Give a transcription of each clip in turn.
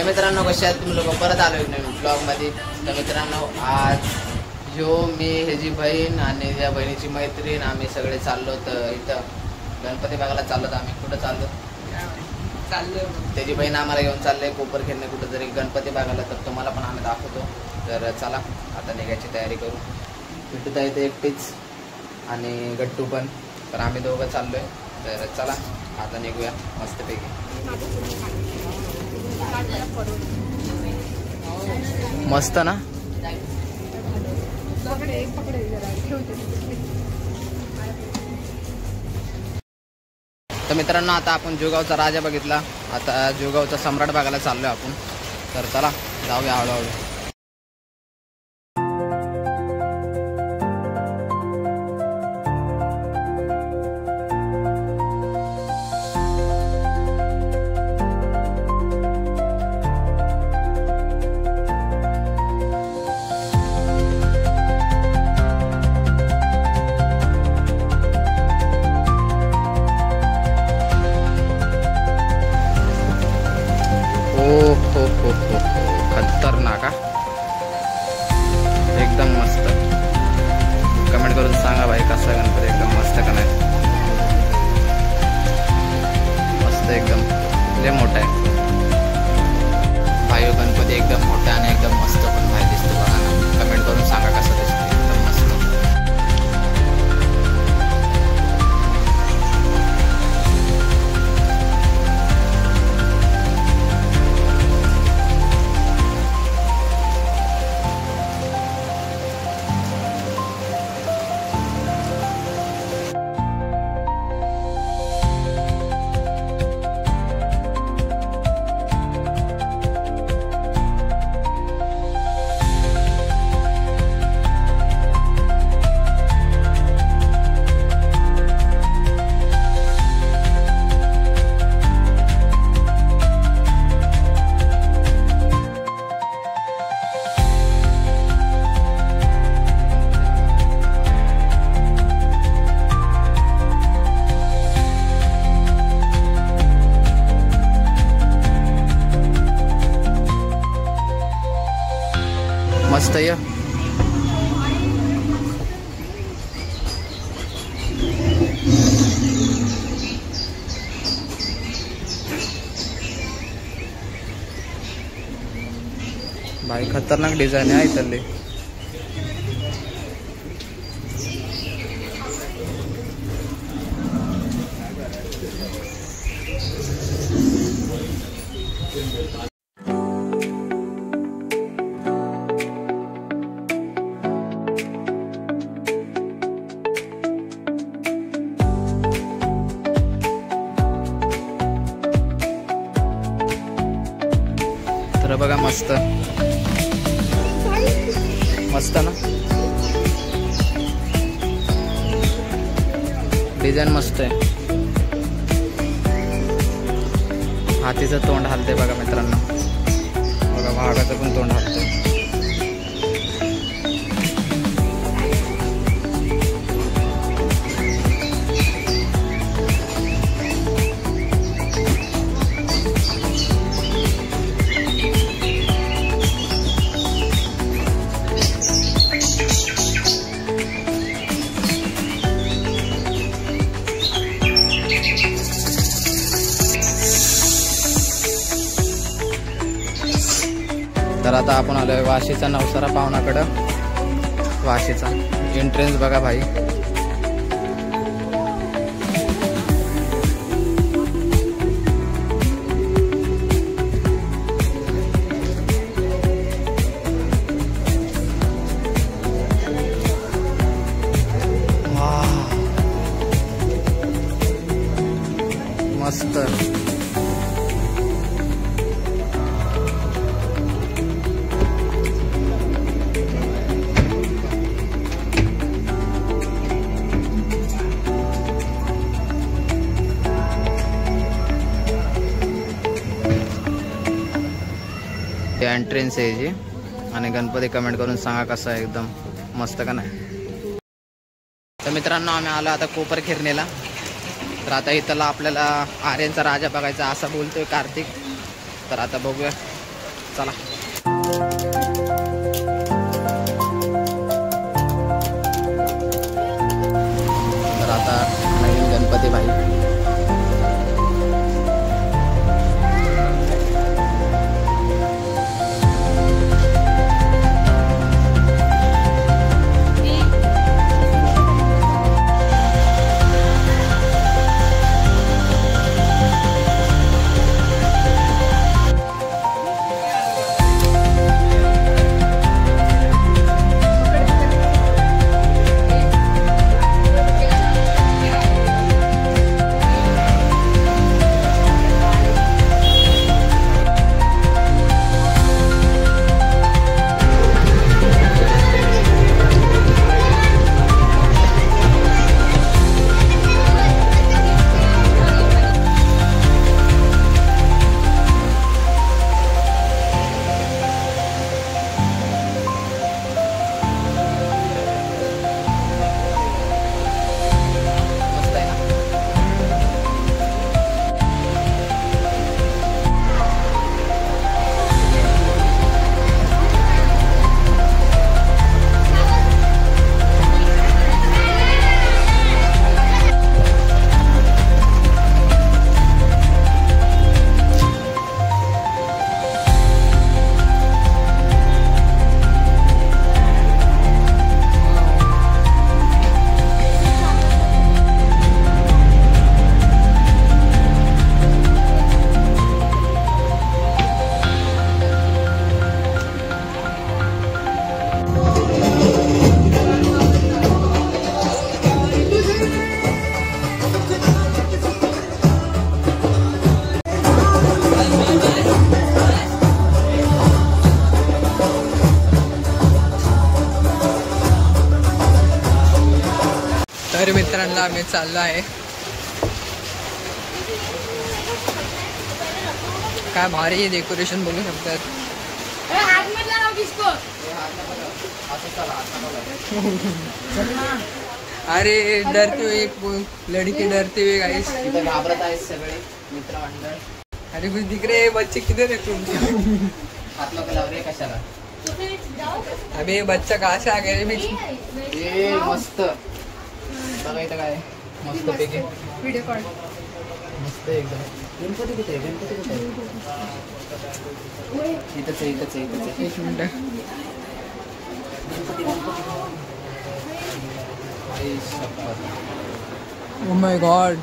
तर मित्रांनो कशा आहात तुम्ही लोक? परत आलो एक नवीन ब्लॉगमध्ये. तर मित्रांनो आज मी ह्याची बहीण आणि या बहिणीची मैत्रीण आम्ही सगळे चाललो तर इथं गणपती बागाला चाललो. तर आम्ही कुठं चाललो? त्याची बहीण आम्हाला घेऊन चालले कोपर खेळणे कुठं तरी गणपती बागाला. तर तुम्हाला पण आम्ही दाखवतो. तर चला आता निघायची तयारी करू. भेटू तर इथे एकटीच आणि गट्टू पण. तर आम्ही दोघं चाललोय. तर चला आता निघूया मस्तपैकी. मस्त ना. तर मित्रांनो आता आपण जोगावचा राजा बघितला. आता जोगावचा सम्राट बघायला चाललोय आपण. तर चला जाऊया हळूहळू. खतरनाक एकदम मस्त. कमेंट करून सांगा भाई कसा गणपती. एकदम मस्त का नाही? मस्त एकदम लय मोठा आहे भाई गणपती. एकदम मोठा आणि एकदम मस्त पण भाई दिसतो बघा ना. कमेंट करून सांगा कसं दिसतो. एकदम मस्त. मस्त आहे. भाई खतरनाक डिझाईन आहे इथली. तर बघा मस्त मस्त ना. डिझाईन मस्त आहे. हातीचं तोंड हलते बघा मित्रांनो. बघा वाघाचं पण तोंड हलते. तर आता आपण आलोय वाशीचा नवसारा पाहुणाकडं. वाशीचा एंट्रन्स बघा भाई. मस्त. एंट्रन्स आहे जी. आणि गणपती कमेंट करून सांगा कसा आहे. एकदम मस्त का नाही? तर मित्रांनो आम्ही आलो आता कोपर खिरणीला. तर आता इथला आपल्याला आर्यांचा राजा बघायचा असं बोलतोय कार्तिक. तर आता बघूया चला. तर आता नवीन गणपती भाई तर मित्रांनो आम्ही चाललो आहे. काय भारी डेकोरेशन बघू शकतात. अरे डरते हुए एक लड़की डरते हुए गाइस. घाबरत आहेत सगळे मित्रमंडळ. अरे कुछ दिख रहे बच्चे किधर है तुम? हात नको लाव रे कशाला. अबे बच्चा कहाँ से आ गया बीच? ए मस्त बघा इथं काय मस्त पैकी व्हिडिओ कॉल मस्त एकदम. गणपती कुठे आहे? गणपती कुठे आहे? इथंच आहे इथंच आहे इथंच आहे. एक मिनिट. ओ माय गॉड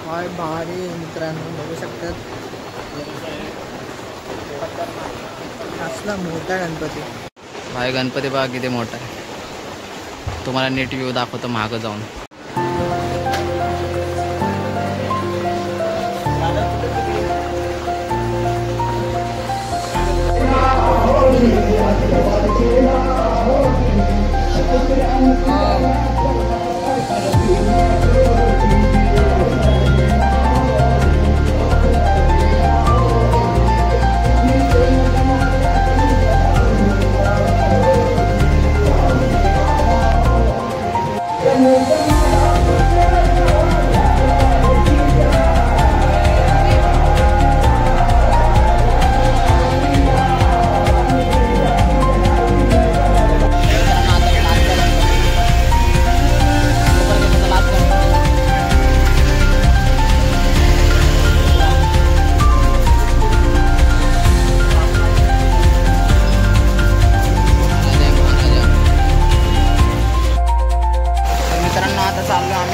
काय भारी मित्रांनो बघू शकतात. असला मोठा गणपती. भाई गणपती बघा किती मोठा आहे. तुम्हाला नीट व्ह्यू दाखवतो मागं जाऊन.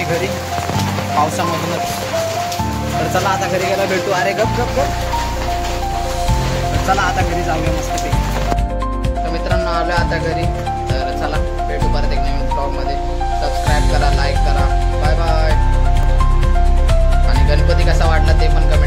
घरी पावसामधूनच. तर चला आता घरी गेला भेटू. अरे गप गप गप. चला आता घरी जाऊया मस्तपैकी. तर मित्रांनो आलो आता घरी. तर चला भेटू परत एक नवीन ब्लॉगमध्ये. सबस्क्राईब करा, लाईक करा. Bye bye. आणि गणपती कसा वाटला ते पण कमेंट